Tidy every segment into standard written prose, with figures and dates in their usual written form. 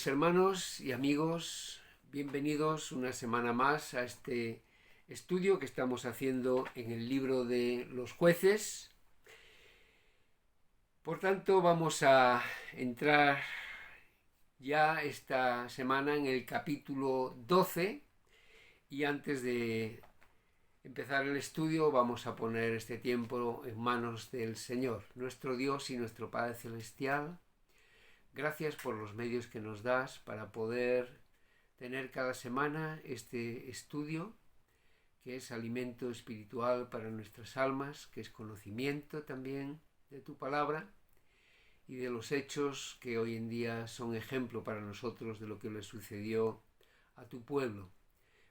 Pues hermanos y amigos, bienvenidos una semana más a este estudio que estamos haciendo en el libro de los jueces. Por tanto, vamos a entrar ya esta semana en el capítulo 12 y antes de empezar el estudio vamos a poner este tiempo en manos del Señor, nuestro Dios y nuestro Padre Celestial. Gracias por los medios que nos das para poder tener cada semana este estudio, que es alimento espiritual para nuestras almas, que es conocimiento también de tu palabra y de los hechos que hoy en día son ejemplo para nosotros de lo que le sucedió a tu pueblo.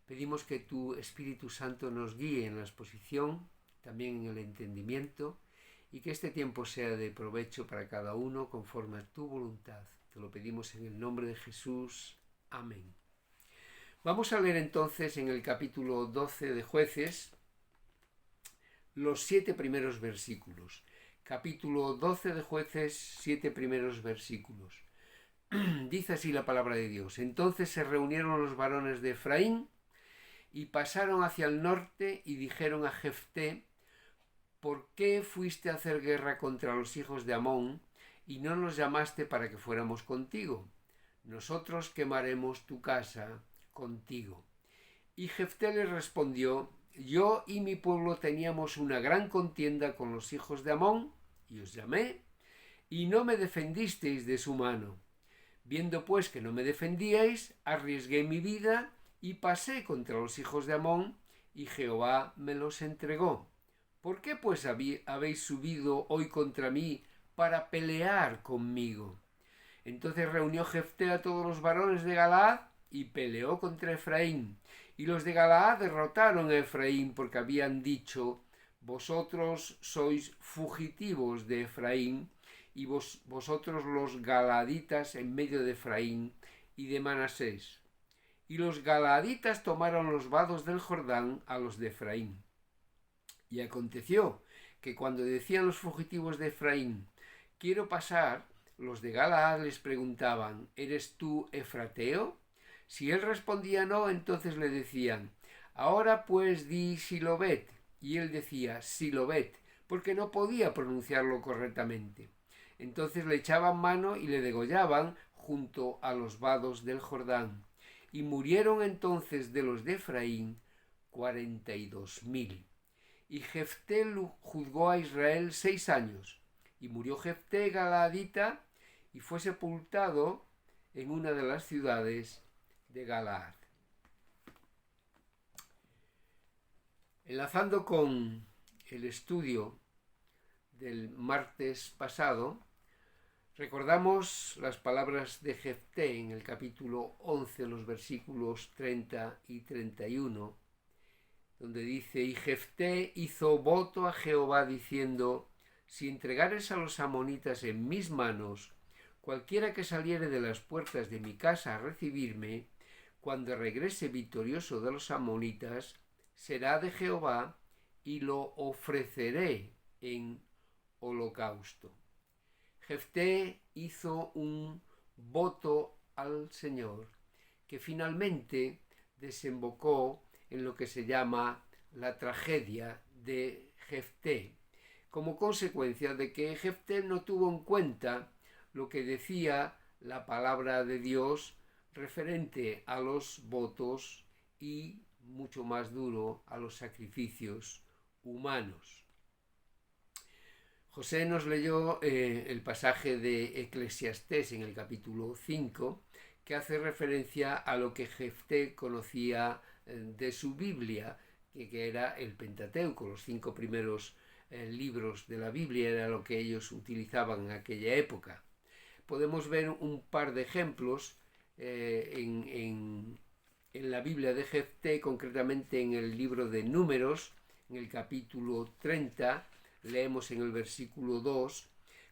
Pedimos que tu Espíritu Santo nos guíe en la exposición, también en el entendimiento, y que este tiempo sea de provecho para cada uno conforme a tu voluntad. Te lo pedimos en el nombre de Jesús. Amén. Vamos a leer entonces en el capítulo 12 de Jueces los 7 primeros versículos. Capítulo 12 de Jueces, 7 primeros versículos. Dice así la palabra de Dios. Entonces se reunieron los varones de Efraín y pasaron hacia el norte y dijeron a Jefté: ¿por qué fuiste a hacer guerra contra los hijos de Amón y no nos llamaste para que fuéramos contigo? Nosotros quemaremos tu casa contigo. Y Jefté les respondió: yo y mi pueblo teníamos una gran contienda con los hijos de Amón, y os llamé, y no me defendisteis de su mano. Viendo pues que no me defendíais, arriesgué mi vida y pasé contra los hijos de Amón, y Jehová me los entregó. ¿Por qué pues habéis subido hoy contra mí para pelear conmigo? Entonces reunió Jefté a todos los varones de Galaad y peleó contra Efraín. Y los de Galaad derrotaron a Efraín porque habían dicho: vosotros sois fugitivos de Efraín, y vosotros los galaaditas en medio de Efraín y de Manasés. Y los galaaditas tomaron los vados del Jordán a los de Efraín. Y aconteció que cuando decían los fugitivos de Efraín: quiero pasar, los de Galaad les preguntaban: ¿eres tú efrateo? Si él respondía no, entonces le decían: ahora pues di Silobet. Y él decía Silobet, porque no podía pronunciarlo correctamente. Entonces le echaban mano y le degollaban junto a los vados del Jordán. Y murieron entonces de los de Efraín 42,000. Y Jefté juzgó a Israel 6 años. Y murió Jefté galaadita y fue sepultado en una de las ciudades de Galaad. Enlazando con el estudio del martes pasado, recordamos las palabras de Jefté en el capítulo 11, los versículos 30 y 31, donde dice: y Jefté hizo voto a Jehová diciendo: si entregares a los amonitas en mis manos, cualquiera que saliere de las puertas de mi casa a recibirme, cuando regrese victorioso de los amonitas, será de Jehová, y lo ofreceré en holocausto. Jefté hizo un voto al Señor que finalmente desembocó en lo que se llama la tragedia de Jefté, como consecuencia de que Jefté no tuvo en cuenta lo que decía la palabra de Dios referente a los votos y, mucho más duro, a los sacrificios humanos. José nos leyó el pasaje de Eclesiastés en el capítulo 5, que hace referencia a lo que Jefté conocía de su Biblia, que era el Pentateuco. Los 5 primeros libros de la Biblia era lo que ellos utilizaban en aquella época. Podemos ver un par de ejemplos en la Biblia de Jefté, concretamente en el libro de Números, en el capítulo 30, leemos en el versículo 2: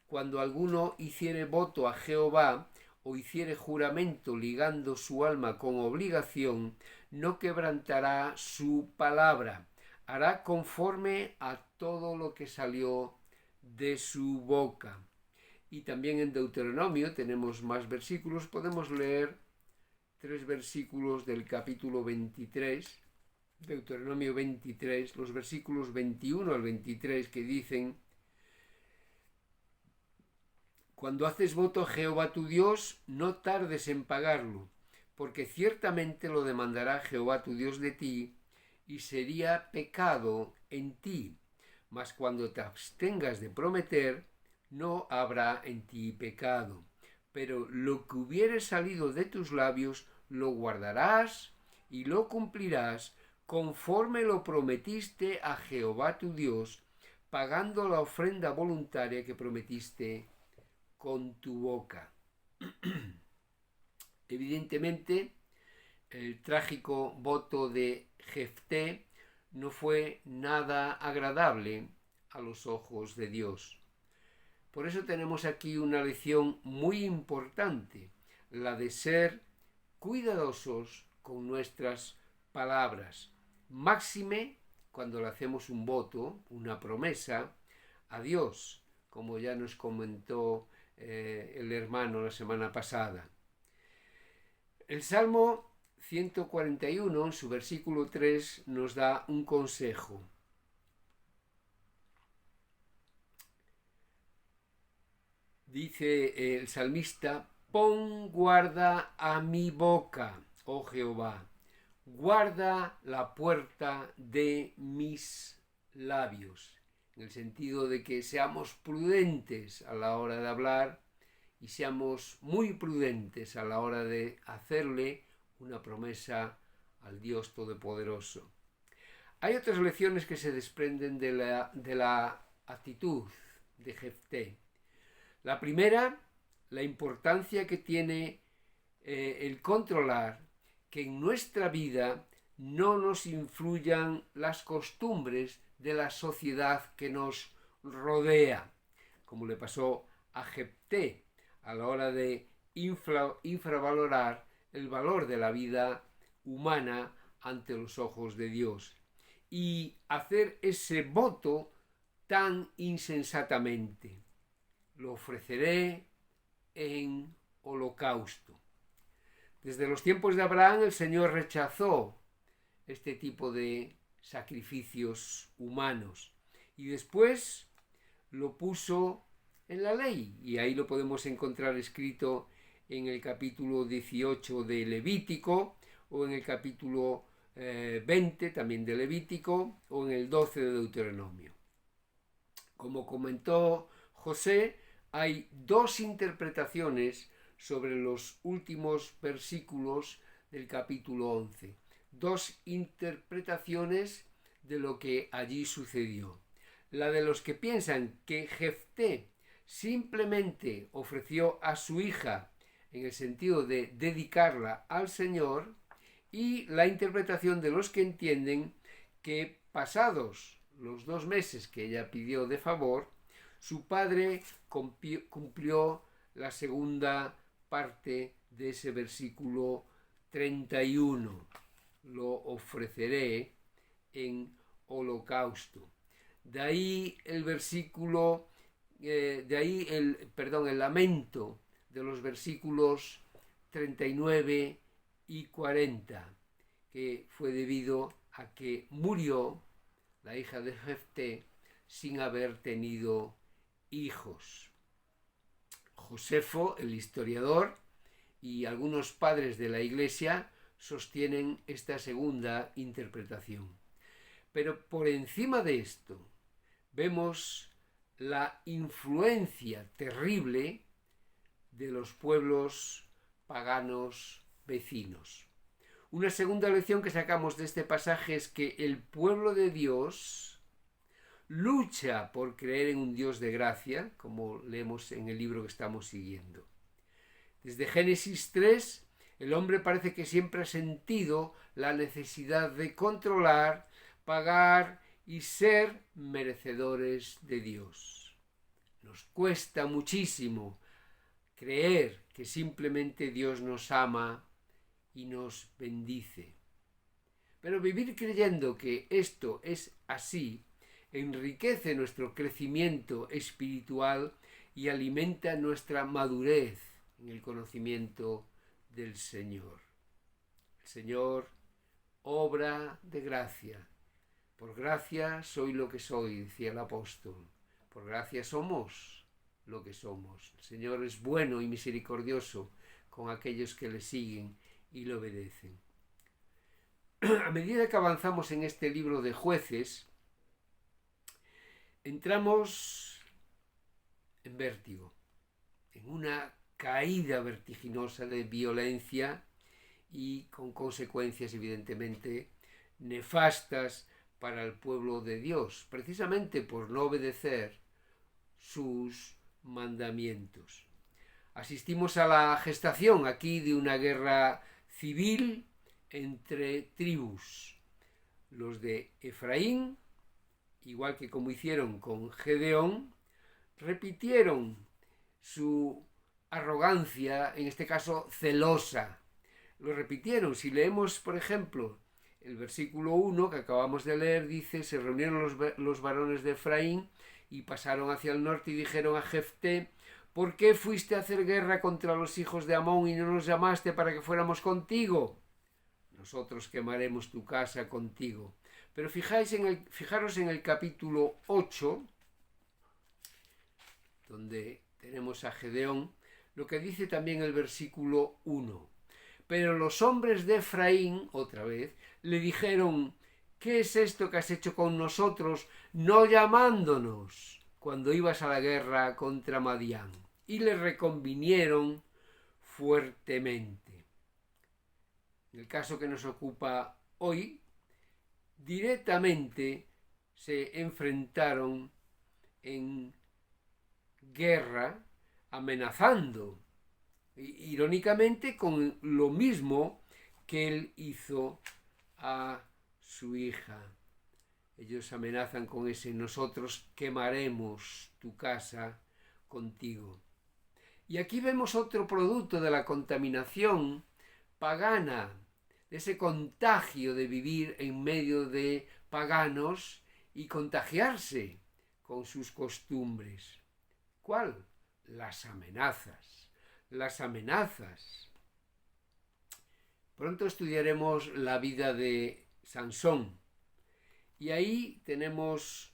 cuando alguno hiciere voto a Jehová o hiciere juramento ligando su alma con obligación, no quebrantará su palabra, hará conforme a todo lo que salió de su boca. Y también en Deuteronomio tenemos más versículos. Podemos leer 3 versículos del capítulo 23, Deuteronomio 23, los versículos 21 al 23, que dicen: Cuando haces voto a Jehová tu Dios, no tardes en pagarlo, porque ciertamente lo demandará Jehová tu Dios de ti, y sería pecado en ti. Mas cuando te abstengas de prometer, no habrá en ti pecado. Pero lo que hubiere salido de tus labios, lo guardarás y lo cumplirás, conforme lo prometiste a Jehová tu Dios, pagando la ofrenda voluntaria que prometiste con tu boca. Evidentemente, el trágico voto de Jefté no fue nada agradable a los ojos de Dios. Por eso tenemos aquí una lección muy importante, la de ser cuidadosos con nuestras palabras, máxime cuando le hacemos un voto, una promesa a Dios, como ya nos comentó el hermano la semana pasada. El Salmo 141, en su versículo 3, nos da un consejo. Dice el salmista: pon guarda a mi boca, oh Jehová, guarda la puerta de mis labios, en el sentido de que seamos prudentes a la hora de hablar y seamos muy prudentes a la hora de hacerle una promesa al Dios Todopoderoso. Hay otras lecciones que se desprenden de la actitud de Jefté. La primera, la importancia que tiene el controlar que en nuestra vida no nos influyan las costumbres de la sociedad que nos rodea, como le pasó a Jefté a la hora de infravalorar el valor de la vida humana ante los ojos de Dios y hacer ese voto tan insensatamente: lo ofreceré en holocausto. Desde los tiempos de Abraham el Señor rechazó este tipo de sacrificios humanos y después lo puso en la ley, y ahí lo podemos encontrar escrito en el capítulo 18 de Levítico, o en el capítulo 20 también de Levítico, o en el 12 de Deuteronomio. Como comentó José, hay 2 interpretaciones sobre los últimos versículos del capítulo 11. 2 interpretaciones de lo que allí sucedió. La de los que piensan que Jefté simplemente ofreció a su hija en el sentido de dedicarla al Señor, y la interpretación de los que entienden que pasados los 2 meses que ella pidió de favor, su padre cumplió la segunda parte de ese versículo 31. Lo ofreceré en holocausto. De ahí el versículo, el lamento de los versículos 39 y 40, que fue debido a que murió la hija de Jefté sin haber tenido hijos. Josefo, el historiador, y algunos padres de la Iglesia sostienen esta segunda interpretación. Pero por encima de esto vemos la influencia terrible de los pueblos paganos vecinos. Una segunda lección que sacamos de este pasaje es que el pueblo de Dios lucha por creer en un Dios de gracia, como leemos en el libro que estamos siguiendo. Desde Génesis 3, el hombre parece que siempre ha sentido la necesidad de controlar, pagar y ser merecedores de Dios. Nos cuesta muchísimo creer que simplemente Dios nos ama y nos bendice. Pero vivir creyendo que esto es así enriquece nuestro crecimiento espiritual y alimenta nuestra madurez en el conocimiento del Señor. El Señor obra de gracia. Por gracia soy lo que soy, decía el apóstol. Por gracia somos lo que somos. El Señor es bueno y misericordioso con aquellos que le siguen y le obedecen. A medida que avanzamos en este libro de Jueces, entramos en vértigo, en una caída vertiginosa de violencia y con consecuencias evidentemente nefastas para el pueblo de Dios, precisamente por no obedecer sus mandamientos. Asistimos a la gestación aquí de una guerra civil entre tribus, los de Efraín, igual que como hicieron con Gedeón, repitieron su arrogancia, en este caso celosa. Lo repitieron. Si leemos, por ejemplo, el versículo 1 que acabamos de leer, dice: se reunieron los varones de Efraín y pasaron hacia el norte y dijeron a Jefté: ¿por qué fuiste a hacer guerra contra los hijos de Amón y no nos llamaste para que fuéramos contigo? Nosotros quemaremos tu casa contigo. Pero fijaros en el capítulo 8, donde tenemos a Gedeón, lo que dice también el versículo 1. Pero los hombres de Efraín, otra vez, le dijeron: ¿qué es esto que has hecho con nosotros, no llamándonos cuando ibas a la guerra contra Madián? Y le reconvinieron fuertemente. En el caso que nos ocupa hoy, directamente se enfrentaron en guerra, amenazando, irónicamente con lo mismo que él hizo a su hija. Ellos amenazan con ese: nosotros quemaremos tu casa contigo. Y aquí vemos otro producto de la contaminación pagana, de ese contagio de vivir en medio de paganos y contagiarse con sus costumbres. ¿Cuál? Las amenazas. Las amenazas. Pronto estudiaremos la vida de Sansón. Y ahí tenemos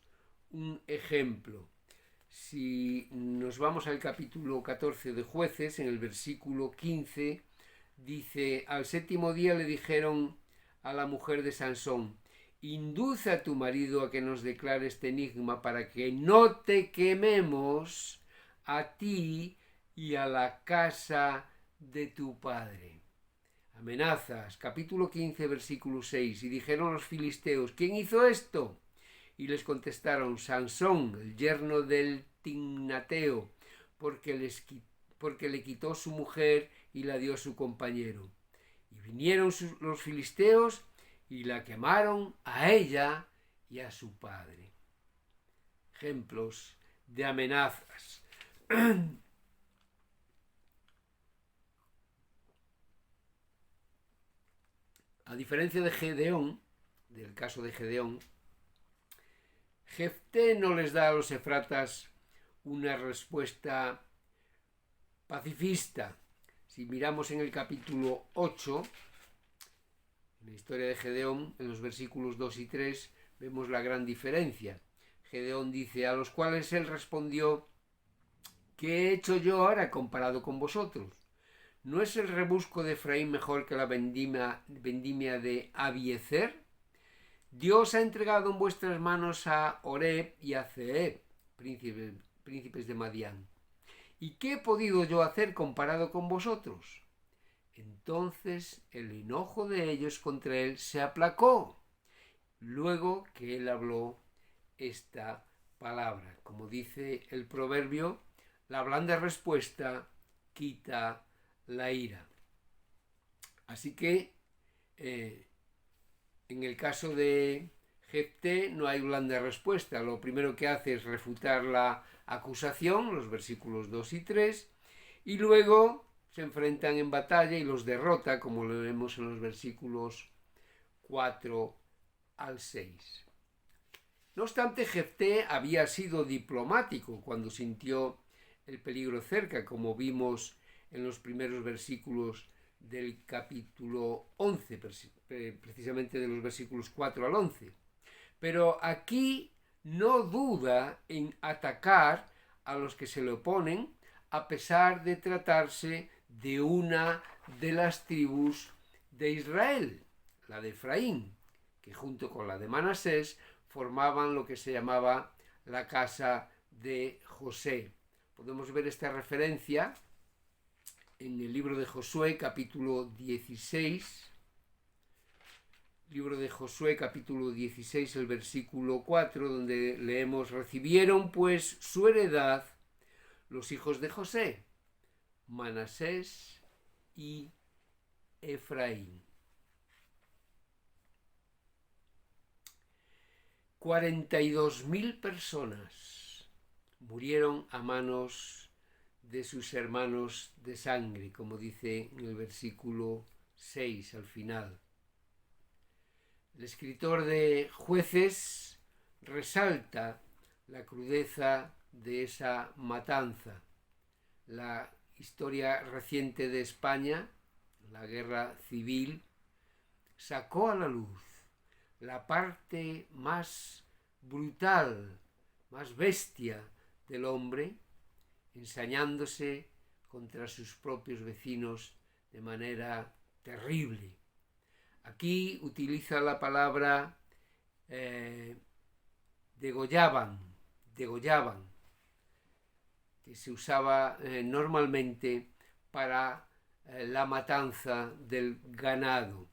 un ejemplo. Si nos vamos al capítulo 14 de Jueces, en el versículo 15, dice: al séptimo día le dijeron a la mujer de Sansón: induce a tu marido a que nos declare este enigma para que no te quememos a ti y a la casa de tu padre. Amenazas, capítulo 15, versículo 6. Y dijeron los filisteos: ¿quién hizo esto? Y les contestaron: Sansón, el yerno del Timnateo, porque le quitó su mujer y la dio a su compañero. Y vinieron los filisteos y la quemaron a ella y a su padre. Ejemplos de amenazas. A diferencia de Gedeón, del caso de Gedeón, Jefté no les da a los efratas una respuesta pacifista. Si miramos en el capítulo 8, en la historia de Gedeón, en los versículos 2 y 3, vemos la gran diferencia. Gedeón dice: a los cuales él respondió: ¿qué he hecho yo ahora comparado con vosotros? ¿No es el rebusco de Efraín mejor que la vendimia de Abiezer? Dios ha entregado en vuestras manos a Oreb y a Zeeb, príncipes de Madián. ¿Y qué he podido yo hacer comparado con vosotros? Entonces el enojo de ellos contra él se aplacó, luego que él habló esta palabra. Como dice el proverbio, la blanda respuesta quita la ira. Así que en el caso de Jefté no hay blanda respuesta. Lo primero que hace es refutar la acusación, los versículos 2 y 3, y luego se enfrentan en batalla y los derrota, como lo vemos en los versículos 4 al 6. No obstante, Jefté había sido diplomático cuando sintió el peligro cerca, como vimos en los primeros versículos del capítulo 11, precisamente de los versículos 4 al 11. Pero aquí no duda en atacar a los que se le oponen, a pesar de tratarse de una de las tribus de Israel, la de Efraín, que junto con la de Manasés formaban lo que se llamaba la casa de José. Podemos ver esta referencia en el libro de Josué, capítulo 16. Libro de Josué, capítulo 16, el versículo 4, donde leemos: recibieron pues su heredad los hijos de José, Manasés y Efraín. 42.000 personas murieron a manos de sus hermanos de sangre, como dice en el versículo 6 al final. El escritor de Jueces resalta la crudeza de esa matanza. La historia reciente de España, la guerra civil, sacó a la luz la parte más brutal, más bestia del hombre, ensañándose contra sus propios vecinos de manera terrible. Aquí utiliza la palabra degollaban, que se usaba normalmente para la matanza del ganado.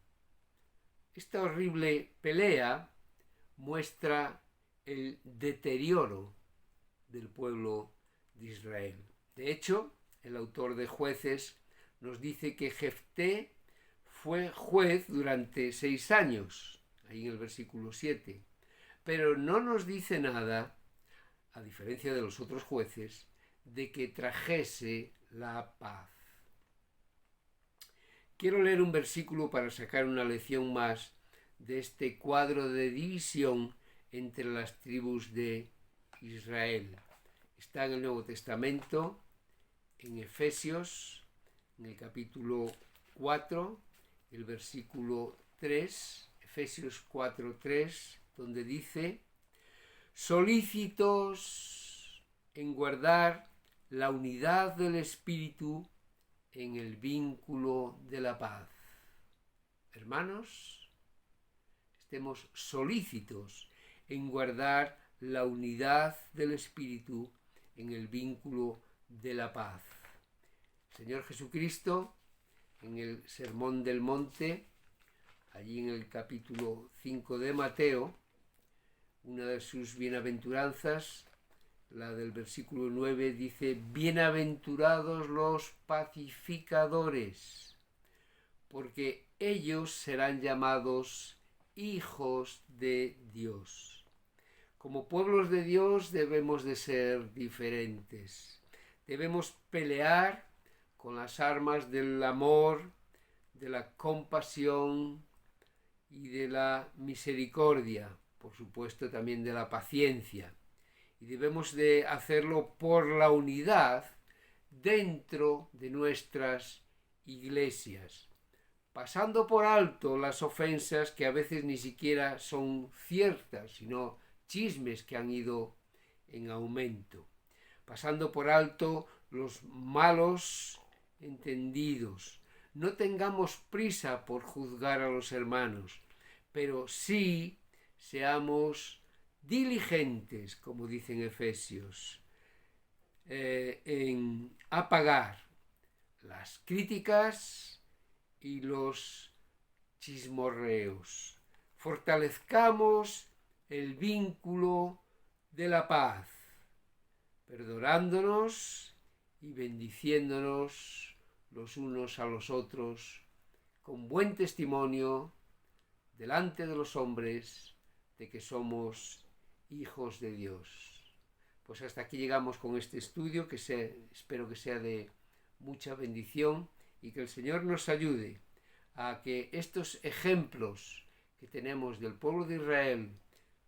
Esta horrible pelea muestra el deterioro del pueblo de Israel. De hecho, el autor de Jueces nos dice que Jefté fue juez durante 6 años, ahí en el versículo 7, pero no nos dice nada, a diferencia de los otros jueces, de que trajese la paz. Quiero leer un versículo para sacar una lección más de este cuadro de división entre las tribus de Israel. Está en el Nuevo Testamento, en Efesios, en el capítulo 4, el versículo 3, Efesios 4:3, donde dice: solícitos en guardar la unidad del Espíritu en el vínculo de la paz. Hermanos, estemos solícitos en guardar la unidad del Espíritu en el vínculo de la paz. El Señor Jesucristo, en el Sermón del Monte, allí en el capítulo 5 de Mateo, una de sus bienaventuranzas, la del versículo 9, dice: bienaventurados los pacificadores, porque ellos serán llamados hijos de Dios. Como pueblos de Dios debemos de ser diferentes. Debemos pelear con las armas del amor, de la compasión y de la misericordia, por supuesto también de la paciencia. Y debemos de hacerlo por la unidad dentro de nuestras iglesias, pasando por alto las ofensas que a veces ni siquiera son ciertas, sino chismes que han ido en aumento, pasando por alto los malos entendidos. No tengamos prisa por juzgar a los hermanos, pero sí seamos diligentes, como dicen Efesios, en apagar las críticas y los chismorreos. Fortalezcamos el vínculo de la paz, perdonándonos y bendiciéndonos los unos a los otros, con buen testimonio delante de los hombres de que somos hijos de Dios. Pues hasta aquí llegamos con este estudio, que espero que sea de mucha bendición y que el Señor nos ayude a que estos ejemplos que tenemos del pueblo de Israel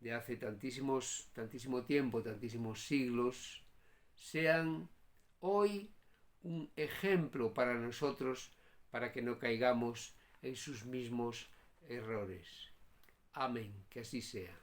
de hace tantísimo tiempo, tantísimos siglos, sean hoy un ejemplo para nosotros para que no caigamos en sus mismos errores. Amén, que así sea.